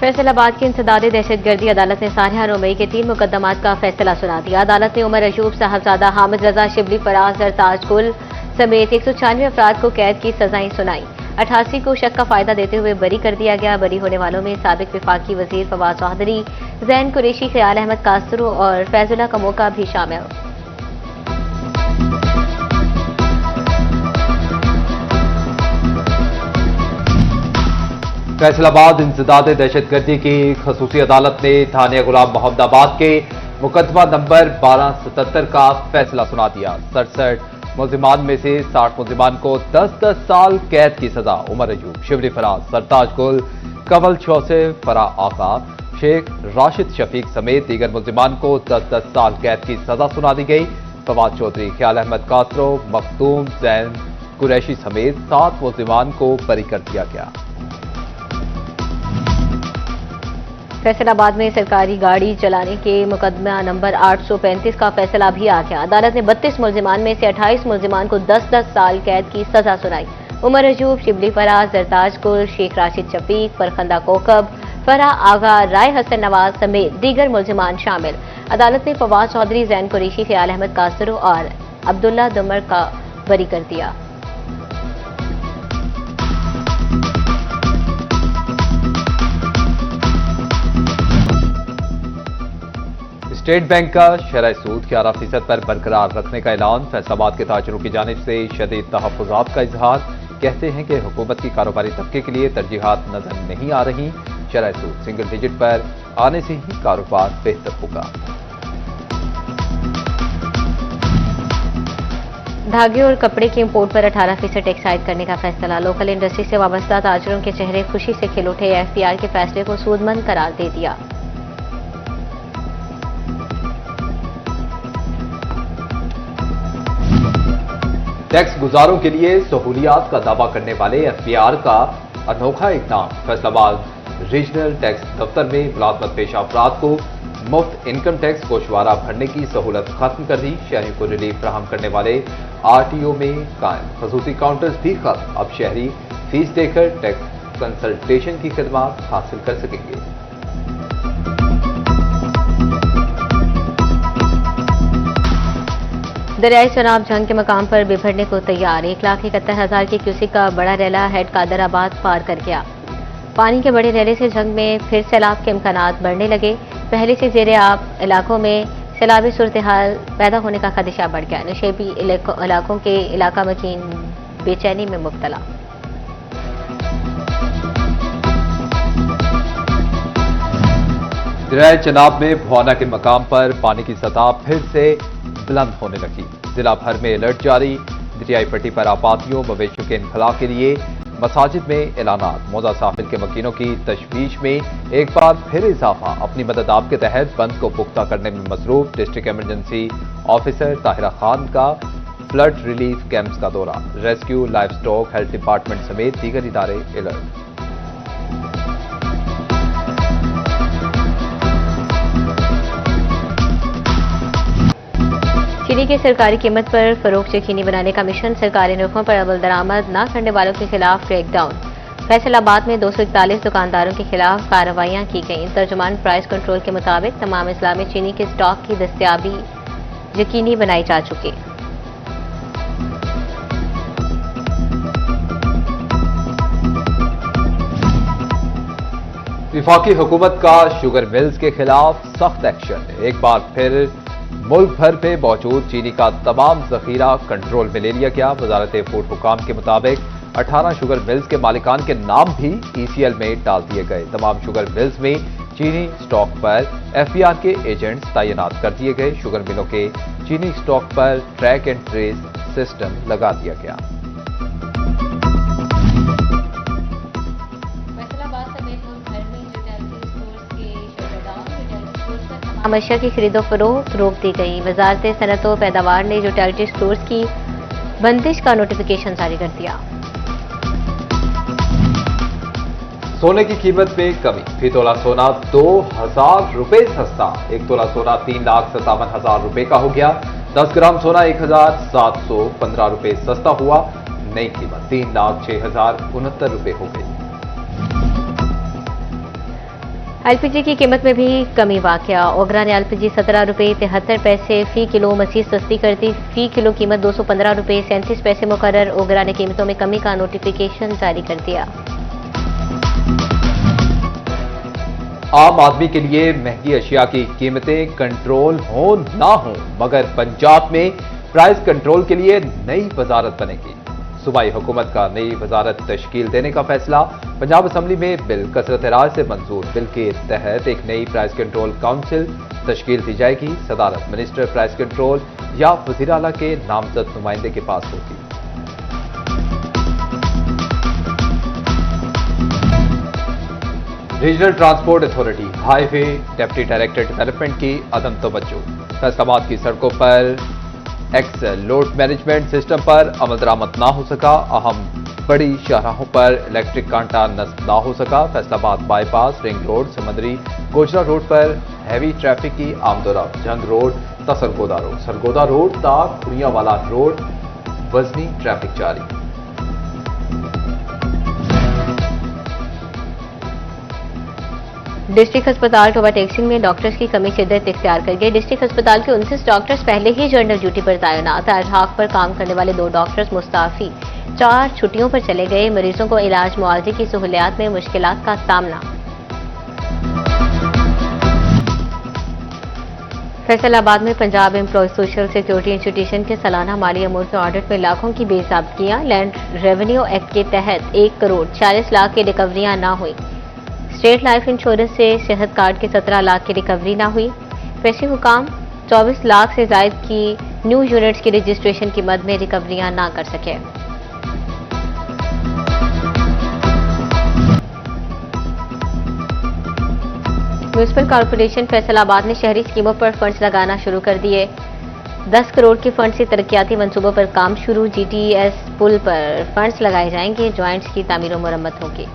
फैसलाबाद की इंसदादी दहशतगर्दी अदालत ने सारिया मई के 3 मुकदमात का फैसला सुना दिया। अदालत ने उमर अयूब, साहबजादा हामिद रजा, शिबली फराज, सरताज गुल समेत 196 अफराद को कैद की सजाएं सुनाई। 88 को शक का फायदा देते हुए बरी कर दिया गया। बरी होने वालों में साबिक विफाकी वजीर फवाद चौधरी, जैन कुरैशी, ख्याल अहमद कासरू और फैजुल्ला कमोका भी शामिल। फैसलाबाद इंसदाद दहशतगर्दी की खसूसी अदालत ने थाने गुलाम मोहम्मदाबाद के मुकदमा नंबर 1277 का फैसला सुना दिया। 67 मुल्जिमान में से 60 मुल्जिमान को 10-10 साल कैद की सजा। उमर अयूब, शिबली फराज, सरताज गुल, कमल चौसे, फरा आका, शेख राशिद शफीक समेत दीगर मुल्जिमान को 10-10 साल कैद की सजा सुना दी गई। फवाद चौधरी, ख्याल अहमद कासरो, मखदूम, जैन कुरैशी समेत 7 मुल्जिमान को बरी कर दिया गया। फैसलाबाद में सरकारी गाड़ी चलाने के मुकदमा नंबर 835 का फैसला भी आ गया। अदालत ने 32 मुल्जिमान में से 28 मुल्जिमान को 10-10 साल कैद की सजा सुनाई। उमर अयूब, शिबली फराज, सरताज गुल, शेख राशिद शफीक, फरखंदा कोकब, फरा आगा, राय हसन नवाज समेत दीगर मुल्जिमान शामिल। अदालत ने फवाद चौधरी, जैन कुरैशी, ख्याल अहमद कासरो और अब्दुल्ला दुमर का बरी कर दिया। स्टेट बैंक का शरह सूद 11% पर बरकरार रखने का ऐलान। फैसलाबाद के ताजरों की जानिब से शदीद तहफ़्फ़ुज़ात का इजहार। कहते हैं कि हुकूमत की कारोबारी तबके के लिए तरजीहात नजर नहीं आ रही। शरह सूद सिंगल डिजिट पर आने से ही कारोबार बेहतर होगा। धागे और कपड़े की इंपोर्ट पर 18% टैक्स आयद करने का फैसला। लोकल इंडस्ट्री से वाबस्ता ताजरों के चेहरे खुशी से खिल उठे। एफपीआर के फैसले को सूदमंद करार दे दिया। टैक्स गुजारों के लिए सहूलियात का दावा करने वाले एफपीआर का अनोखा इक़दाम। फैसलाबाद रीजनल टैक्स दफ्तर में मुलाजमत पेशा अफराद को मुफ्त इनकम टैक्स गोशवारा भरने की सहूलत खत्म कर दी। शहरी को रिलीफ फराहम करने वाले आरटीओ में कायम खसूसी काउंटर्स भी खत्म। अब शहरी फीस देकर टैक्स कंसल्टेशन की खिदमात हासिल कर सकेंगे। दरियाई चनाब जंग के मकाम पर बिफरने को तैयार। 1,71,000 की क्यूसिक का बड़ा रैला हेड कादराबाद पार कर गया। पानी के बड़े रैले से जंग में फिर सैलाब के इम्कानात बढ़ने लगे। पहले से जेरे आब इलाकों में सैलाबी सूरत हाल पैदा होने का खदशा बढ़ गया। नशेबी इलाकों के इलाका मकीन बेचैनी में मुब्तला। दरियाई चनाब में भुआना के मकाम पर पानी की सतह फिर से बुलंद होने लगी। जिला भर में अलर्ट जारी। दरियाई पट्टी पर आबादियों मवेशियों के इनखला के लिए मसाजिद में ऐलानात। मौजा साहिल के मकीनों की तशवीश में एक बार फिर इजाफा। अपनी मदद आप के तहत बंद को पुख्ता करने में मसरूफ। District emergency officer Tahira Khan का फ्लड रिलीफ कैंप्स का दौरा। Rescue, life stock, health department समेत दीगर इदारे अलर्ट। चीनी की सरकारी कीमत पर फरोख्त से चीनी बनाने का मिशन। सरकारी नरखों पर अव्वल दरामद न करने वालों के खिलाफ क्रैकडाउन। फैसलाबाद में 241 दुकानदारों के खिलाफ कार्रवाइयां की गईं। तर्जुमान प्राइस कंट्रोल के मुताबिक तमाम अजला में चीनी के स्टॉक की दस्तयाबी यकीनी बनाई जा चुकी। विफाकी हुकूमत का शुगर मिल्स के खिलाफ सख्त एक्शन। एक बार फिर मुल्क भर में मौजूद चीनी का तमाम जखीरा कंट्रोल में ले लिया गया। वजारत फूड हुकाम के मुताबिक 18 शुगर मिल्स के मालिकान के नाम भी ईसीएल में डाल दिए गए। तमाम शुगर मिल्स में चीनी स्टॉक पर एफपीआर के एजेंट्स तैनात कर दिए गए। शुगर मिलों के चीनी स्टॉक पर ट्रैक एंड ट्रेस सिस्टम लगा दिया गया। अमशा की खरीदो फरोख्त रोक दी गई। वजारत सनत व पैदावार ने यूटिलिटी स्टोर्स की बंदिश का नोटिफिकेशन जारी कर दिया। सोने की कीमत में कमी। फी तोला सोना 2,000 रुपए सस्ता। 1 तोला सोना 3,57,000 रुपए का हो गया। 10 ग्राम सोना 1,715 रुपए सस्ता हुआ। नई कीमत 3,06,069 रुपए हो गई। एलपीजी की कीमत में भी कमी वाकया। ओगरा ने एलपीजी 17 रुपये 73 पैसे फी किलो मजीद सस्ती कर दी। फी किलो कीमत 215 रुपये 37 पैसे मुकर्रर। ओगरा ने कीमतों में कमी का नोटिफिकेशन जारी कर दिया। आम आदमी के लिए महंगी अशिया की कीमतें कंट्रोल हो ना हो, मगर पंजाब में प्राइस कंट्रोल के लिए नई वजारत बनेगी। सूबाई हुकूमत का नई वजारत तश्कील देने का फैसला। पंजाब असम्बली में बिल कसरत राय से मंजूर। बिल के तहत एक नई प्राइस कंट्रोल काउंसिल तश्कील दी जाएगी। सदारत मिनिस्टर प्राइस कंट्रोल या वज़ीर आला के नामजद नुमाइंदे के पास होगी। Regional transport authority highway deputy director development की अदम तवज्जो। फैसलाबाद की सड़कों पर एक्स लोड मैनेजमेंट सिस्टम पर अमल दरामद ना हो सका। अहम बड़ी शाहराहों पर इलेक्ट्रिक कांटा नस्ब ना हो सका। फैसलाबाद बाईपास, रिंग रोड, समंदरी गोजरा रोड पर हैवी ट्रैफिक की आमदोरफ्त। जंग रोड ता सरगोदा रोड ता खुड़ियावाला रोड वजनी ट्रैफिक जारी। डिस्ट्रिक्ट अस्पताल टोबा टेक्सिंग में डॉक्टर्स की कमी शिद्दत इख्तियार कर गई। डिस्ट्रिक्ट अस्पताल के 29 डॉक्टर्स पहले ही जनरल ड्यूटी पर तैनात। आज हाफ पर काम करने वाले 2 डॉक्टर्स मुस्ताफी 4 छुट्टियों पर चले गए। मरीजों को इलाज मुआवजे की सहूलियात में मुश्किलात का सामना। फैसलाबाद में Punjab employ social security institution के सालाना माली अमूर के ऑडिट में लाखों की बेज़ाब्तियां। लैंड रेवेन्यू एक्ट के तहत 1 करोड़ 40 लाख की रिकवरियां ना हुई। स्टेट लाइफ इंश्योरेंस से सेहत कार्ड के 17 लाख की रिकवरी ना हुई। पेशी हुकाम 24 लाख से जायद की न्यू यूनिट्स की रजिस्ट्रेशन की मद में रिकवरियां ना कर सके। म्यूनिसिपल कॉर्पोरेशन फैसलाबाद ने शहरी स्कीमों पर फंड्स लगाना शुरू कर दिए। 10 करोड़ के फंड से तरक्याती मंसूबों पर काम शुरू। जीटीएस पुल पर फंड्स लगाए जाएंगे। ज्वाइंट्स की तामीर और मरम्मत होगी।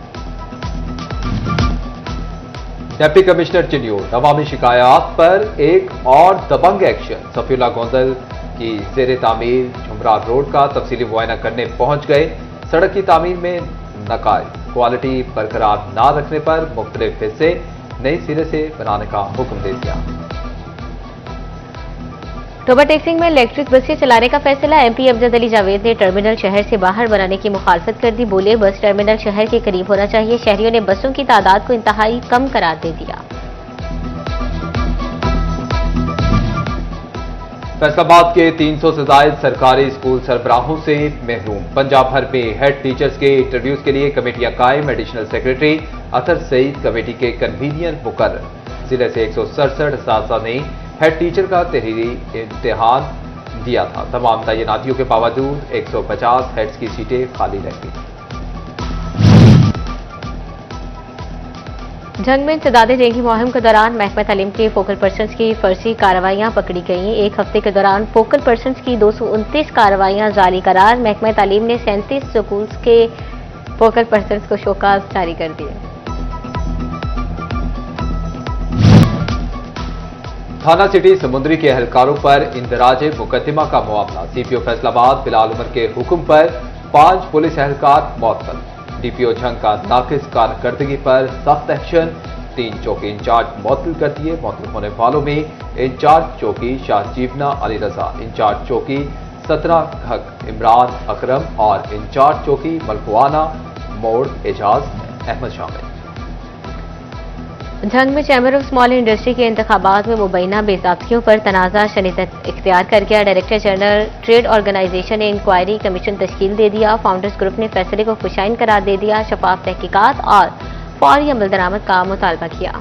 डिप्टी कमिश्नर चिन्योट अवामी शिकायत पर एक और दबंग एक्शन। सफीउल्लाह गोंदल की ज़ेरे तामीर झुमरा रोड का तफसीली मुआयना करने पहुंच गए। सड़क की तामीर में नकाइस, क्वालिटी बरकरार ना रखने पर मुख्तलिफ हिस्से नए सिरे से बनाने का हुक्म दे दिया। टोबा टेक्सिंग में इलेक्ट्रिक बसें चलाने का फैसला। एमपी अमजद अली जावेद ने टर्मिनल शहर से बाहर बनाने की मुखालफत कर दी। बोले बस टर्मिनल शहर के करीब होना चाहिए। शहरियों ने बसों की तादाद को इंतहाई कम करार दे दिया। फैसलाबाद के 300 से ज्यादा सरकारी स्कूल सरबराहों से महरूम। पंजाब भर में हेड टीचर्स के इंटरव्यूज के लिए कमेटियां कायम। एडिशनल सेक्रेटरी अतर सईद कमेटी के कन्वीनियर मुकर्रर। जिले से 167 असातिज़ा ने हेड टीचर का तहरीरी इम्तिहान दिया था। तमाम तैनातियों के बावजूद 150 हेड्स की सीटें खाली रह गई। जंग में इंसदाद डेंगू मुहिम के दौरान महकमा तालीम के फोकल पर्सन्स की फर्जी कार्रवाइयां पकड़ी गईं। एक हफ्ते के दौरान फोकल पर्सन्स की 229 कार्रवाइयां जारी करार। महकमा तालीम ने 37 स्कूल्स के फोकल पर्सन्स को शोकाज जारी कर दिए। थाना सिटी समुद्री के एहलकारों पर इंदराज मुकदमा का मामला। सीपीओ फैसलाबाद बिलाल उमर के हुक्म पर 5 पुलिस एहलकार मुअत्तल। डीपीओ झंग का नाकिस कारकर्दगी पर सख्त एक्शन। 3 चौकी इंचार्ज मुअत्तल कर दिए। मुअत्तल होने वालों में इंचार्ज चौकी शाहजीवना अली रजा, इंचार्ज चौकी 17 हक इमरान अकरम और इंचार्ज चौकी मलकुआना मोड़ एजाज अहमद शामिल। झंग में चैम्बर ऑफ स्मॉल इंडस्ट्री के इंतखाबात में मुबैना बेज़ाब्तियों पर तनाज़ा शदीद इख्तियार कर गया। डायरेक्टर जनरल ट्रेड ऑर्गेनाइजेशन ने इंक्वायरी कमीशन तश्कील दे दिया। फाउंडर्स ग्रुप ने फैसले को खुशाइन करार दे दिया। शफाफ तहकीकात और फौरी अमल दरामद का मुतालबा किया।